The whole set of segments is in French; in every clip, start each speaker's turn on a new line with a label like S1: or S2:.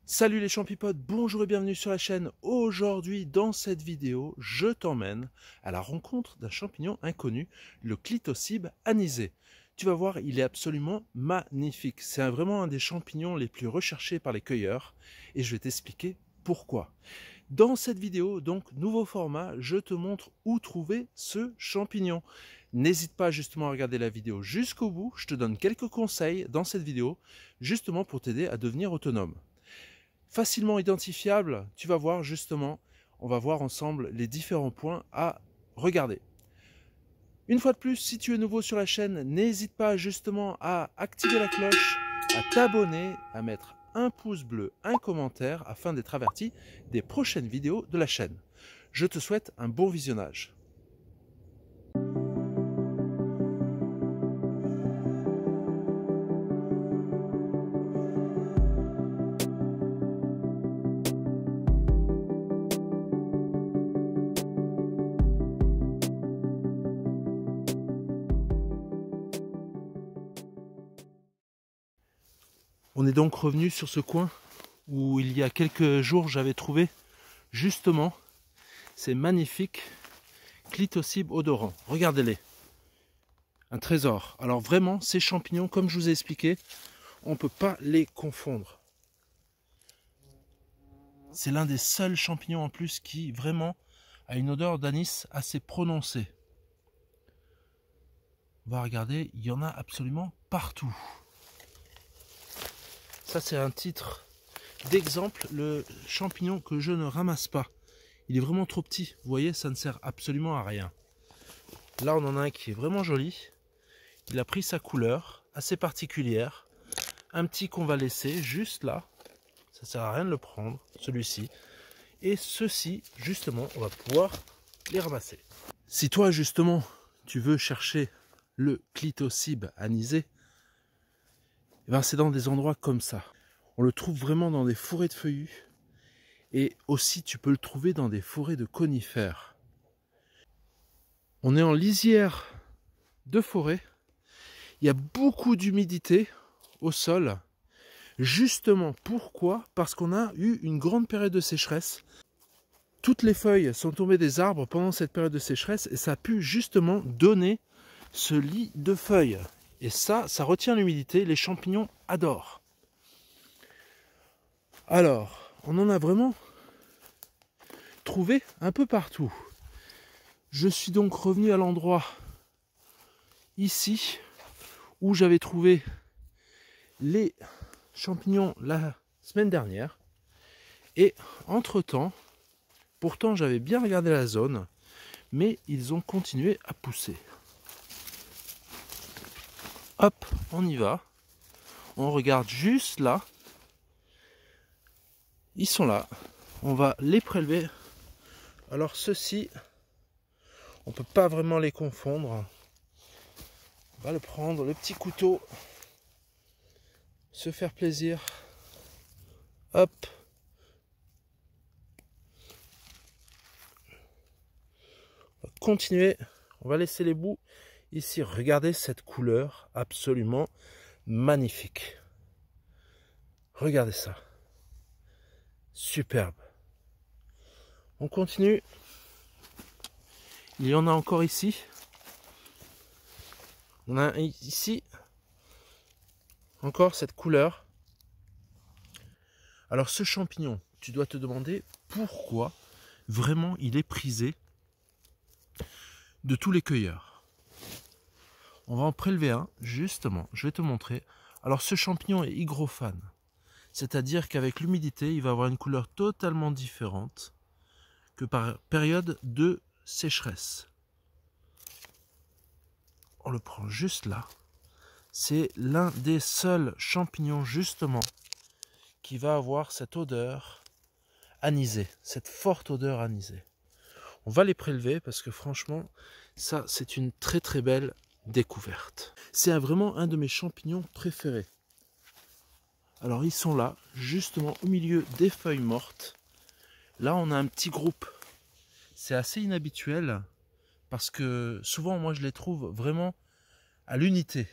S1: Salut les champipotes, bonjour et bienvenue sur la chaîne. Aujourd'hui, dans cette vidéo, je t'emmène à la rencontre d'un champignon inconnu, le Clitocybe anisé. Tu vas voir, il est absolument magnifique. C'est vraiment un des champignons les plus recherchés par les cueilleurs et je vais t'expliquer pourquoi. Dans cette vidéo, donc, nouveau format, je te montre où trouver ce champignon. N'hésite pas justement à regarder la vidéo jusqu'au bout, je te donne quelques conseils dans cette vidéo, justement pour t'aider à devenir autonome. Facilement identifiable, tu vas voir justement, on va voir ensemble les différents points à regarder. Une fois de plus, si tu es nouveau sur la chaîne, n'hésite pas justement à activer la cloche, à t'abonner, à mettre un pouce bleu, un commentaire afin d'être averti des prochaines vidéos de la chaîne. Je te souhaite un bon visionnage. On est donc revenu sur ce coin où il y a quelques jours j'avais trouvé justement ces magnifiques Clitocybe odorants. Regardez-les. Un trésor. Alors vraiment, ces champignons, comme je vous ai expliqué, on ne peut pas les confondre. C'est l'un des seuls champignons en plus qui vraiment a une odeur d'anis assez prononcée. On va regarder, il y en a absolument partout. Ça c'est un titre d'exemple, le champignon que je ne ramasse pas. Il est vraiment trop petit, vous voyez, ça ne sert absolument à rien. Là on en a un qui est vraiment joli. Il a pris sa couleur assez particulière. Un petit qu'on va laisser juste là. Ça sert à rien de le prendre, celui-ci. Et ceux-ci, justement, on va pouvoir les ramasser. Si toi, justement, tu veux chercher le Clitocybe anisé, eh ben, c'est dans des endroits comme ça. On le trouve vraiment dans des forêts de feuillus. Et aussi, tu peux le trouver dans des forêts de conifères. On est en lisière de forêt. Il y a beaucoup d'humidité au sol. Justement, pourquoi? Parce qu'on a eu une grande période de sécheresse. Toutes les feuilles sont tombées des arbres pendant cette période de sécheresse et ça a pu justement donner ce lit de feuilles. Et ça retient l'humidité, les champignons adorent. Alors, on en a vraiment trouvé un peu partout. Je suis donc revenu à l'endroit ici où j'avais trouvé les champignons la semaine dernière. Et entre-temps, pourtant j'avais bien regardé la zone, mais ils ont continué à pousser. Hop, on y va. On regarde juste là. Ils sont là. On va les prélever. Alors ceux-ci, on ne peut pas vraiment les confondre. On va le prendre, le petit couteau. Se faire plaisir. Hop. On va continuer. On va laisser les bouts. Ici, regardez cette couleur absolument magnifique. Regardez ça. Superbe. On continue. Il y en a encore ici. On a ici encore cette couleur. Alors ce champignon, tu dois te demander pourquoi vraiment il est prisé de tous les cueilleurs. On va en prélever un, justement, je vais te montrer. Alors ce champignon est hygrophane, c'est-à-dire qu'avec l'humidité, il va avoir une couleur totalement différente que par période de sécheresse. On le prend juste là. C'est l'un des seuls champignons, justement, qui va avoir cette odeur anisée, cette forte odeur anisée. On va les prélever parce que franchement, ça c'est une très très belle découverte. C'est vraiment un de mes champignons préférés. Alors ils sont là, justement au milieu des feuilles mortes. Là on a un petit groupe. C'est assez inhabituel parce que souvent moi je les trouve vraiment à l'unité.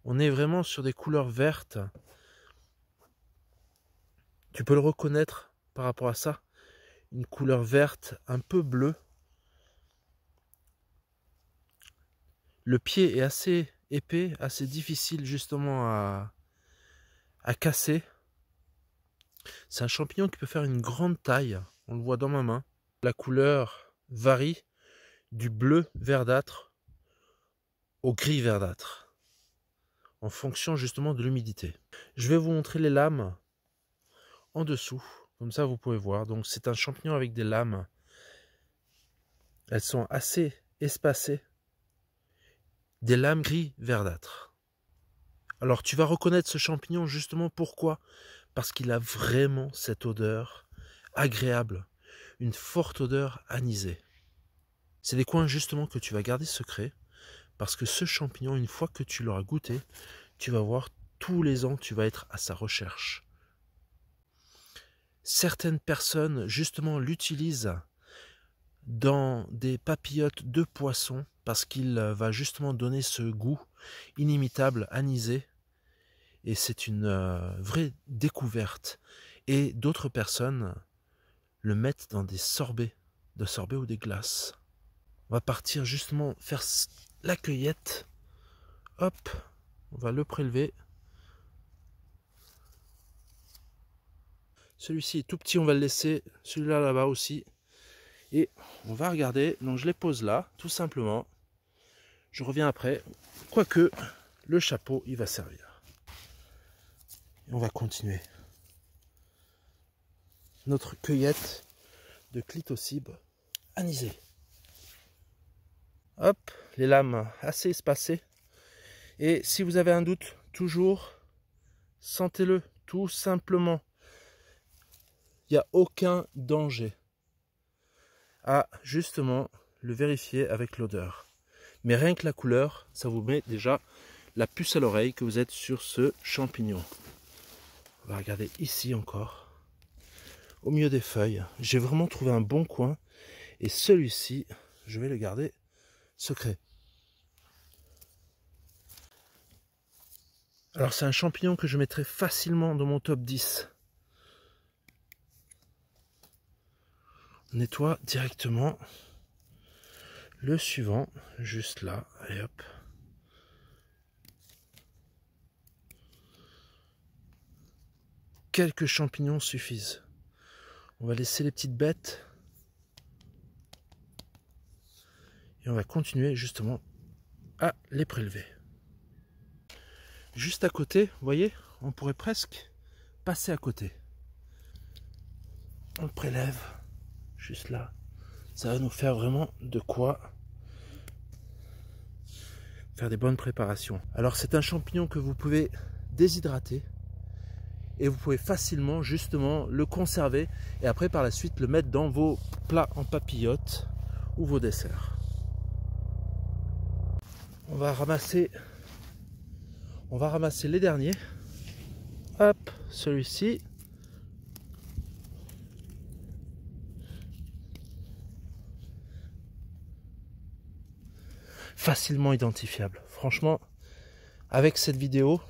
S1: On est vraiment sur des couleurs vertes. Tu peux le reconnaître par rapport à ça. Une couleur verte, un peu bleue. Le pied est assez épais, assez difficile justement à casser. C'est un champignon qui peut faire une grande taille. On le voit dans ma main. La couleur varie du bleu verdâtre au gris verdâtre, en fonction justement de l'humidité. Je vais vous montrer les lames en dessous, comme ça vous pouvez voir. Donc c'est un champignon avec des lames. Elles sont assez espacées, des lames gris verdâtre. Alors tu vas reconnaître ce champignon justement pourquoi? Parce qu'il a vraiment cette odeur agréable, une forte odeur anisée. C'est des coins justement que tu vas garder secrets, parce que ce champignon, une fois que tu l'auras goûté, tu vas voir, tous les ans, tu vas être à sa recherche. Certaines personnes, justement, l'utilisent dans des papillotes de poisson, parce qu'il va justement donner ce goût inimitable, anisé, et c'est une vraie découverte. Et d'autres personnes le mettent dans des sorbets ou des glaces. On va partir justement faire la cueillette. Hop, on va le prélever. Celui-ci est tout petit, on va le laisser. Celui-là là-bas aussi. Et on va regarder. Donc je les pose là, tout simplement. Je reviens après. Quoique, le chapeau, il va servir. Et on va continuer notre cueillette de clitocybe anisé. Hop, les lames assez espacées. Et si vous avez un doute, toujours, sentez-le tout simplement. Il n'y a aucun danger à justement le vérifier avec l'odeur. Mais rien que la couleur, ça vous met déjà la puce à l'oreille que vous êtes sur ce champignon. On va regarder ici encore. Au milieu des feuilles, j'ai vraiment trouvé un bon coin. Et celui-ci, je vais le garder secret. Alors c'est un champignon que je mettrai facilement dans mon top 10. On nettoie directement le suivant, juste là, et hop. Quelques champignons suffisent. On va laisser les petites bêtes. Et on va continuer justement à les prélever. Juste à côté, vous voyez, on pourrait presque passer à côté. On le prélève, juste là. Ça va nous faire vraiment de quoi faire des bonnes préparations. Alors c'est un champignon que vous pouvez déshydrater. Et vous pouvez facilement justement le conserver. Et après par la suite le mettre dans vos plats en papillote ou vos desserts. On va ramasser les derniers. Hop, celui-ci. Facilement identifiable. Franchement, avec cette vidéo,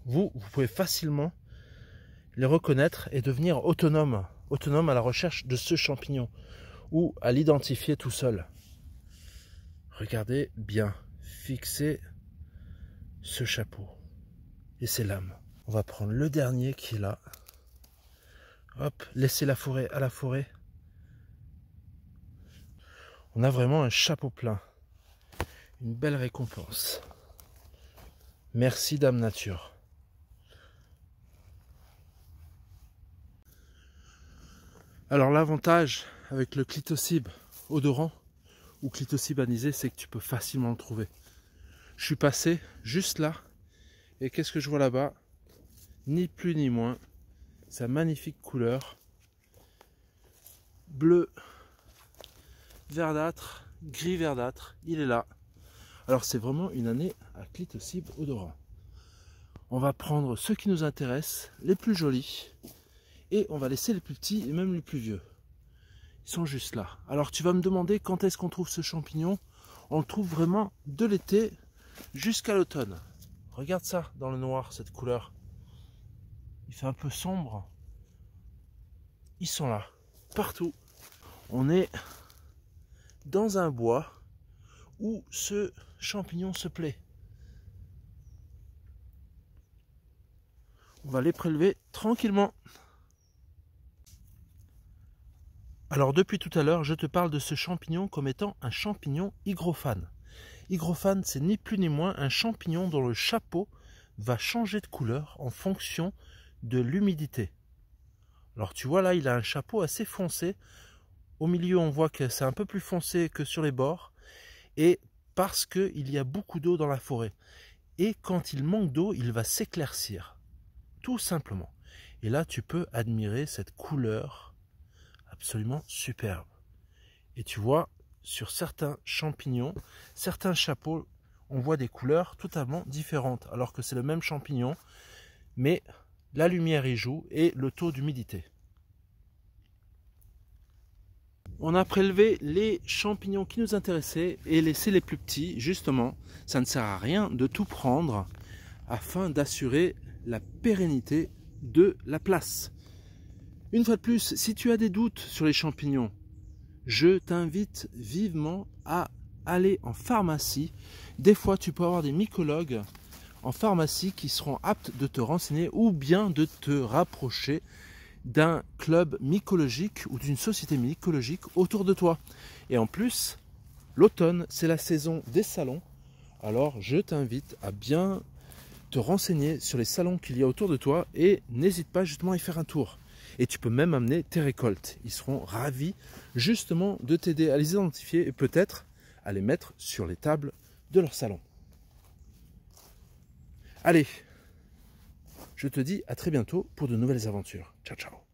S1: vous pouvez facilement les reconnaître et devenir autonome à la recherche de ce champignon ou à l'identifier tout seul. Regardez bien, fixez ce chapeau et ses lames. On va prendre le dernier qui est là. Hop, laissez la forêt à la forêt. On a vraiment un chapeau plein. Une belle récompense. Merci Dame Nature. Alors l'avantage avec le clitocybe odorant ou clitocybe anisé, c'est que tu peux facilement le trouver. Je suis passé juste là et qu'est-ce que je vois là-bas? Ni plus ni moins, sa magnifique couleur bleu verdâtre, gris verdâtre, il est là. Alors c'est vraiment une année à clitocybe odorant. On va prendre ceux qui nous intéressent, les plus jolis, et on va laisser les plus petits et même les plus vieux. Ils sont juste là. Alors tu vas me demander quand est-ce qu'on trouve ce champignon. On le trouve vraiment de l'été jusqu'à l'automne. Regarde ça dans le noir, cette couleur. Il fait un peu sombre. ils sont là, partout. On est dans un bois où ce champignon se plaît. On va les prélever tranquillement. Alors depuis tout à l'heure, je te parle de ce champignon comme étant un champignon hygrophane. Hygrophane, c'est ni plus ni moins un champignon dont le chapeau va changer de couleur en fonction de l'humidité. Alors tu vois là, il a un chapeau assez foncé. Au milieu, on voit que c'est un peu plus foncé que sur les bords. Et parce qu'il y a beaucoup d'eau dans la forêt. Et quand il manque d'eau, il va s'éclaircir. Tout simplement. Et là, tu peux admirer cette couleur absolument superbe. Et tu vois, sur certains champignons, certains chapeaux, on voit des couleurs totalement différentes, alors que c'est le même champignon, mais la lumière y joue et le taux d'humidité. On a prélevé les champignons qui nous intéressaient et laissé les plus petits. Justement, ça ne sert à rien de tout prendre afin d'assurer la pérennité de la place. Une fois de plus, si tu as des doutes sur les champignons, je t'invite vivement à aller en pharmacie. Des fois, tu peux avoir des mycologues en pharmacie qui seront aptes de te renseigner ou bien de te rapprocher d'un club mycologique ou d'une société mycologique autour de toi. Et en plus, l'automne, c'est la saison des salons. Alors, je t'invite à bien te renseigner sur les salons qu'il y a autour de toi et n'hésite pas justement à y faire un tour. Et tu peux même amener tes récoltes. Ils seront ravis justement de t'aider à les identifier et peut-être à les mettre sur les tables de leur salon. Allez, je te dis à très bientôt pour de nouvelles aventures. Ciao, ciao.